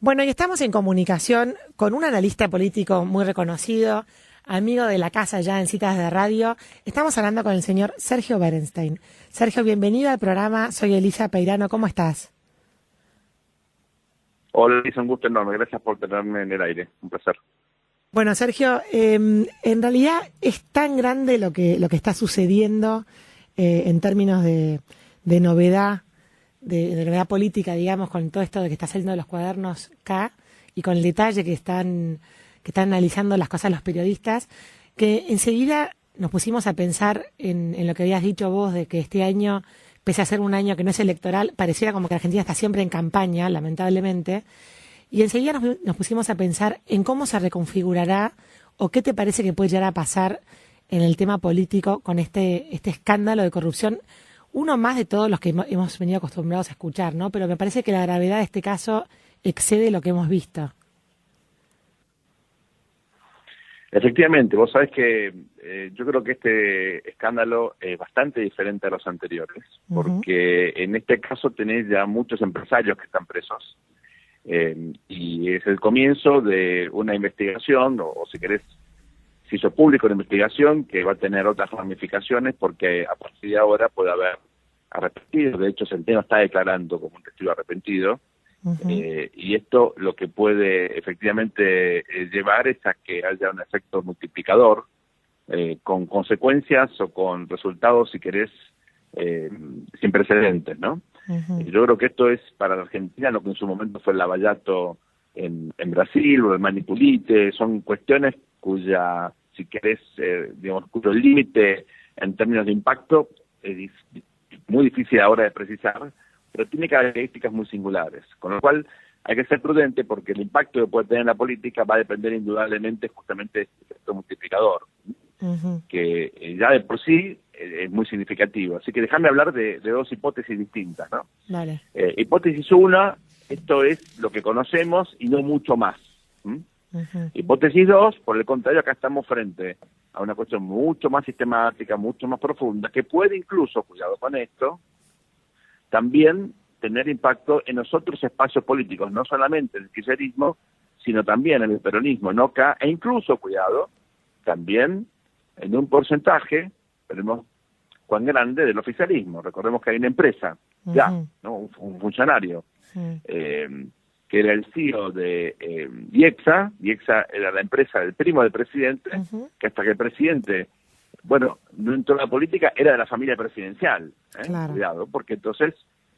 Bueno, y estamos en comunicación con un analista político muy reconocido, amigo de la casa ya en citas de radio. Estamos hablando con el señor Sergio Berenstein. Sergio, bienvenido al programa. Soy Elisa Peirano. ¿Cómo estás? Hola, Elisa, un gusto enorme. Gracias por tenerme en el aire. Un placer. Bueno, Sergio, en realidad es tan grande lo que está sucediendo en términos de novedad, de novedad política, digamos, con todo esto de que está saliendo de los cuadernos K y con el detalle que están analizando las cosas los periodistas, que enseguida nos pusimos a pensar en lo que habías dicho vos de que este año, pese a ser un año que no es electoral, pareciera como que Argentina está siempre en campaña, lamentablemente. Y enseguida nos pusimos a pensar en cómo se reconfigurará o qué te parece que puede llegar a pasar en el tema político con este escándalo de corrupción, uno más de todos los que hemos venido acostumbrados a escuchar, ¿no? Pero me parece que la gravedad de este caso excede lo que hemos visto. Efectivamente, vos sabés que yo creo que este escándalo es bastante diferente a los anteriores, porque en este caso tenés ya muchos empresarios que están presos. Y es el comienzo de una investigación, o si querés, se hizo público una investigación que va a tener otras ramificaciones porque a partir de ahora puede haber arrepentido. De hecho, Centeno está declarando como un testigo arrepentido. Y esto lo que puede efectivamente llevar es a que haya un efecto multiplicador con consecuencias o con resultados, si querés, sin precedentes, ¿no? Yo creo que esto es para la Argentina lo que en su momento fue el Lavallato en Brasil o el Manipulite. Son cuestiones cuya, si querés, digamos, cuyo límite en términos de impacto es muy difícil ahora de precisar, pero tiene características muy singulares, con lo cual hay que ser prudente porque el impacto que puede tener en la política va a depender indudablemente justamente de este efecto multiplicador, que ya de por sí es muy significativo. Así que déjame hablar de dos hipótesis distintas, ¿no? Vale. Hipótesis 1, esto es lo que conocemos y no mucho más. Hipótesis 2, por el contrario, acá estamos frente a una cuestión mucho más sistemática, mucho más profunda, que puede incluso, cuidado con esto, también tener impacto en los otros espacios políticos, no solamente en el kirchnerismo, sino también en el peronismo, ¿no? Acá, e incluso, cuidado, también en un porcentaje, veremos cuán grande, del oficialismo. Recordemos que hay una empresa, ya, ¿no? Un funcionario, que era el CEO de Dieksa. Dieksa era la empresa del primo del presidente, que hasta que el presidente, bueno, no entró a la política, era de la familia presidencial. Claro. Cuidado, porque entonces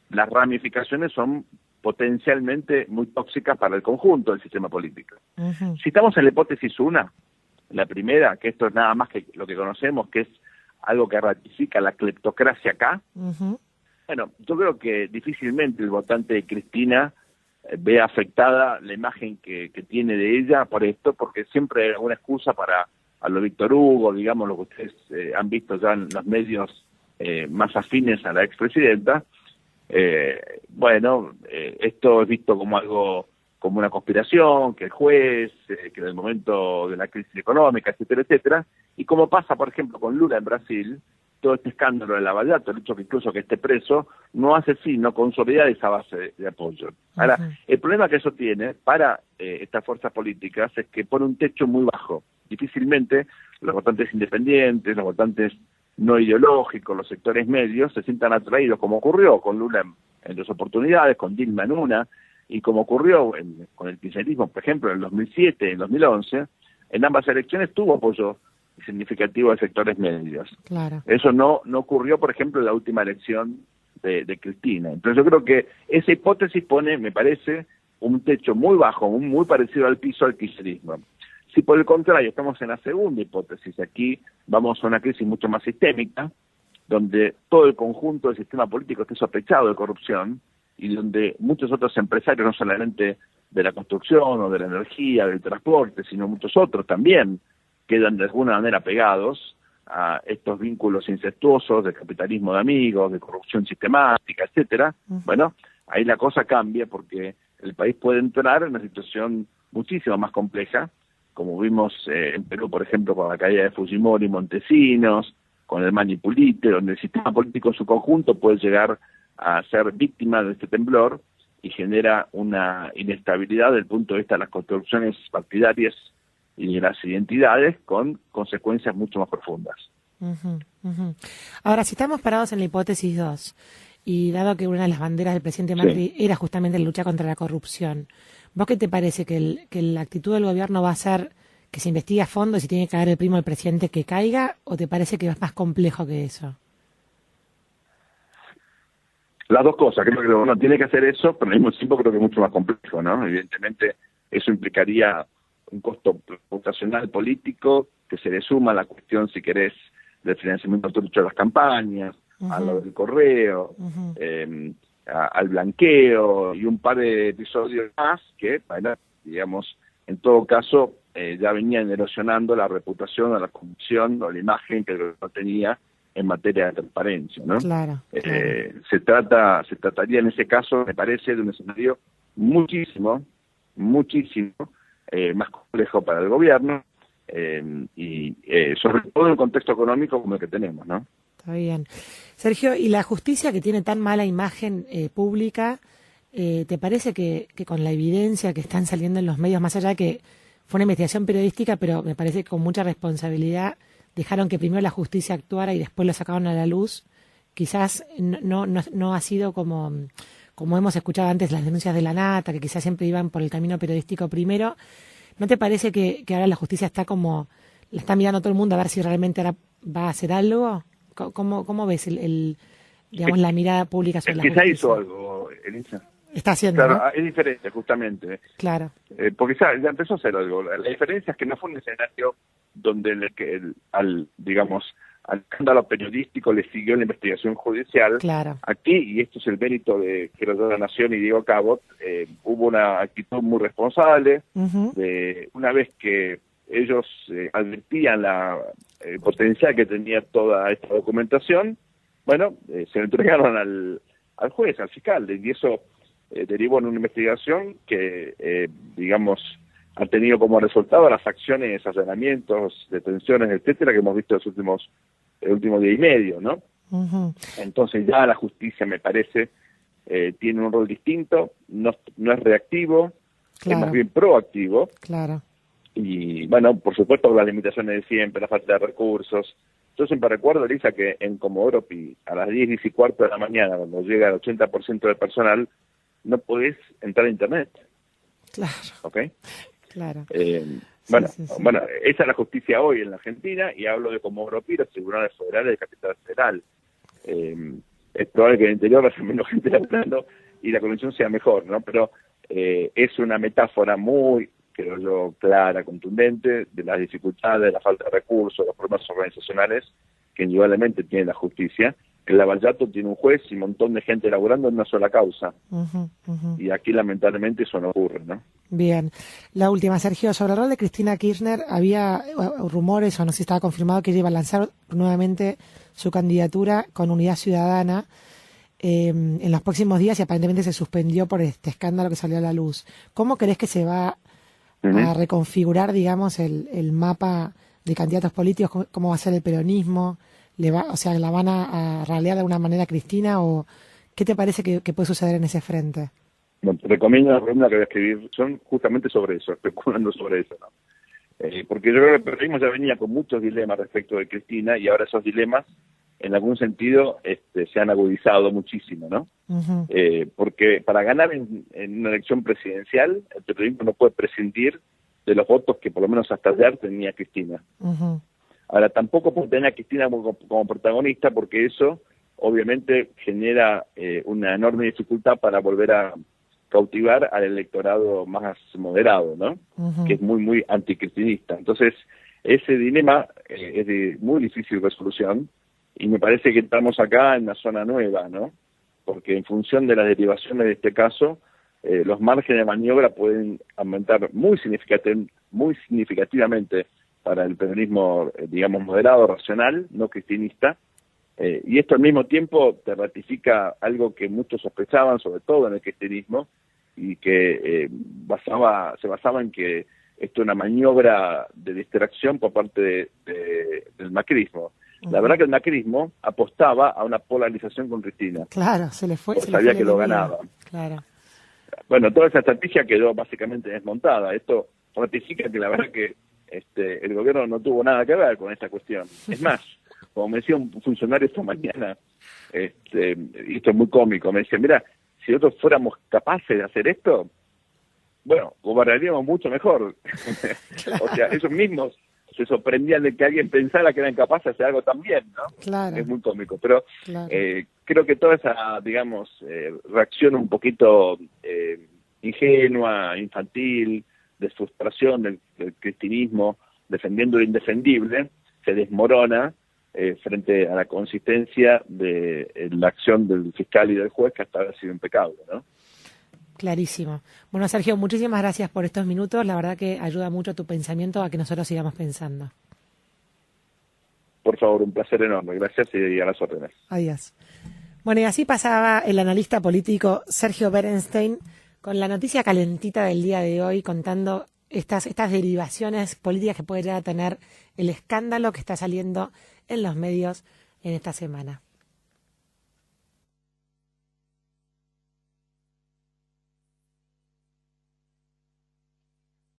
las ramificaciones son potencialmente muy tóxicas para el conjunto del sistema político. Si estamos en la hipótesis 1, la primera, que esto es nada más que lo que conocemos, que es algo que ratifica la cleptocracia acá, bueno, yo creo que difícilmente el votante de Cristina ve afectada la imagen que tiene de ella por esto, porque siempre hay alguna excusa para a lo Víctor Hugo, digamos, lo que ustedes han visto ya en los medios más afines a la expresidenta. Bueno, esto es visto como algo, como una conspiración, que el juez, que en el momento de la crisis económica, etcétera, etcétera, y como pasa, por ejemplo, con Lula en Brasil, todo este escándalo del Lavallato, el hecho que incluso que esté preso, no hace sino consolidar esa base de apoyo. Ahora, el problema que eso tiene para estas fuerzas políticas es que pone un techo muy bajo. Difícilmente los votantes independientes, los votantes no ideológicos, los sectores medios, se sientan atraídos, como ocurrió con Lula en dos oportunidades, con Dilma en una, y como ocurrió con el kirchnerismo, por ejemplo, en el 2007 y en el 2011, en ambas elecciones tuvo apoyo significativo de sectores medios. Claro. Eso no ocurrió, por ejemplo, en la última elección de Cristina. Entonces yo creo que esa hipótesis pone, me parece, un techo muy bajo, muy parecido al piso del kirchnerismo. Si por el contrario estamos en la segunda hipótesis, aquí vamos a una crisis mucho más sistémica, donde todo el conjunto del sistema político esté sospechado de corrupción y donde muchos otros empresarios, no solamente de la construcción o de la energía, del transporte, sino muchos otros también, quedan de alguna manera pegados a estos vínculos incestuosos de capitalismo de amigos, de corrupción sistemática, etcétera. Bueno, ahí la cosa cambia porque el país puede entrar en una situación muchísimo más compleja, como vimos en Perú, por ejemplo, con la caída de Fujimori y Montesinos, con el Manipulite, donde el sistema político en su conjunto puede llegar a ser víctima de este temblor y genera una inestabilidad desde el punto de vista de las construcciones partidarias y de las identidades, con consecuencias mucho más profundas. Ujú, ujú. Ahora, si estamos parados en la hipótesis 2, y dado que una de las banderas del presidente Macri era justamente la lucha contra la corrupción, ¿vos qué te parece que la actitud del gobierno va a ser que se investigue a fondo y si tiene que caer el primo del presidente que caiga, o te parece que es más complejo que eso? Las dos cosas, creo que uno tiene que hacer eso, pero al mismo tiempo creo que es mucho más complejo, ¿no? Evidentemente eso implicaría un costo reputacional político que se le suma a la cuestión, si querés, del financiamiento trucho de las campañas, a lo del correo, al blanqueo y un par de episodios más que, bueno, digamos, en todo caso ya venían erosionando la reputación o la convicción o la imagen que el gobierno tenía en materia de transparencia, ¿no? Claro, claro. Se trataría en ese caso, me parece, de un escenario muchísimo más complejo para el gobierno, y sobre todo en un contexto económico como el que tenemos, ¿no? Está bien. Sergio, ¿y la justicia que tiene tan mala imagen pública, te parece que con la evidencia que están saliendo en los medios, más allá de que fue una investigación periodística, pero me parece que con mucha responsabilidad, dejaron que primero la justicia actuara y después lo sacaron a la luz, quizás no ha sido como hemos escuchado antes las denuncias de la Nata, que quizás siempre iban por el camino periodístico primero? ¿No te parece que ahora la justicia está como, la está mirando todo el mundo a ver si realmente ahora va a hacer algo? ¿Cómo ves digamos, la mirada pública sobre la justicia? Ya hizo algo, Elisa. Está haciendo, claro, ¿no? Es diferente, justamente. Claro. Porque ya empezó a hacer algo. La diferencia es que no fue un escenario donde al escándalo periodístico le siguió la investigación judicial. Claro. Aquí, y esto es el mérito de la Nación y Diego Cabot, hubo una actitud muy responsable. De una vez que ellos advertían el potencial que tenía toda esta documentación, bueno, se lo entregaron al juez, al fiscal, y eso derivó en una investigación que, ha tenido como resultado las acciones, allanamientos, detenciones, etcétera, que hemos visto el último día y medio, ¿no? Entonces ya la justicia, me parece, tiene un rol distinto, no es reactivo, claro, es más bien proactivo. Claro. Y, bueno, por supuesto, las limitaciones de siempre, la falta de recursos. Yo siempre recuerdo, Elisa, que en Comodoro Pi, a las 10:15 de la mañana, cuando llega el 80% del personal, no podés entrar a Internet. Claro. ¿Ok? Claro. Bueno, esa es la justicia hoy en la Argentina, y hablo de Comodoro Pi, los tribunales federales de Capital Federal. Es probable que en el interior haya menos gente hablando y la conexión sea mejor, ¿no? Pero es una metáfora muy, creo yo, clara, contundente, de las dificultades, la falta de recursos, los problemas organizacionales que indudablemente tiene la justicia. El Lavallato tiene un juez y un montón de gente laburando en una sola causa. Y aquí, lamentablemente, eso no ocurre, ¿no? Bien. La última, Sergio, sobre el rol de Cristina Kirchner, había rumores, o no sé si estaba confirmado, que ella iba a lanzar nuevamente su candidatura con Unidad Ciudadana en los próximos días, y aparentemente se suspendió por este escándalo que salió a la luz. ¿Cómo crees que se va a reconfigurar, digamos, el mapa de candidatos políticos? ¿Cómo va a ser el peronismo? ¿La van a ralear de alguna manera a Cristina, o qué te parece que puede suceder en ese frente? Bueno, te recomiendo la columna que voy a escribir, son justamente sobre eso, especulando sobre eso, ¿no? Porque yo creo que el peronismo ya venía con muchos dilemas respecto de Cristina, y ahora esos dilemas, en algún sentido, se han agudizado muchísimo, ¿no? Porque para ganar en una elección presidencial, el peronismo no puede prescindir de los votos que por lo menos hasta ayer tenía Cristina. Ahora, tampoco puede tener a Cristina como protagonista, porque eso obviamente genera una enorme dificultad para volver a cautivar al electorado más moderado, ¿no? Que es muy, muy anticristinista. Entonces, ese dilema es de muy difícil resolución, y me parece que estamos acá en una zona nueva, ¿no? Porque en función de las derivaciones de este caso, los márgenes de maniobra pueden aumentar muy significativamente para el peronismo, moderado, racional, no cristinista. Y esto al mismo tiempo te ratifica algo que muchos sospechaban, sobre todo en el cristianismo, y que se basaba en que esto es una maniobra de distracción por parte del macrismo. La verdad que el macrismo apostaba a una polarización con Cristina. Claro, se le fue. Sabía que lo ganaba. Claro. Bueno, toda esa estrategia quedó básicamente desmontada. Esto ratifica que la verdad que el gobierno no tuvo nada que ver con esta cuestión. Es más, como me decía un funcionario esta mañana, y esto es muy cómico, me decía, mira, si nosotros fuéramos capaces de hacer esto, bueno, gobernaríamos mucho mejor. Claro. O sea, ellos mismos se sorprendían de que alguien pensara que eran capaces de hacer algo tan bien, ¿no? Claro. Es muy cómico, pero Claro. Creo que toda esa, digamos, reacción un poquito ingenua, infantil, de frustración del cristinismo, defendiendo lo indefendible, se desmorona frente a la consistencia de la acción del fiscal y del juez, que hasta ahora ha sido impecable, ¿no? Clarísimo. Bueno, Sergio, muchísimas gracias por estos minutos. La verdad que ayuda mucho tu pensamiento a que nosotros sigamos pensando. Por favor, un placer enorme. Gracias y a las órdenes. Adiós. Bueno, y así pasaba el analista político Sergio Berenstein con la noticia calentita del día de hoy, contando estas derivaciones políticas que puede llegar a tener el escándalo que está saliendo en los medios en esta semana.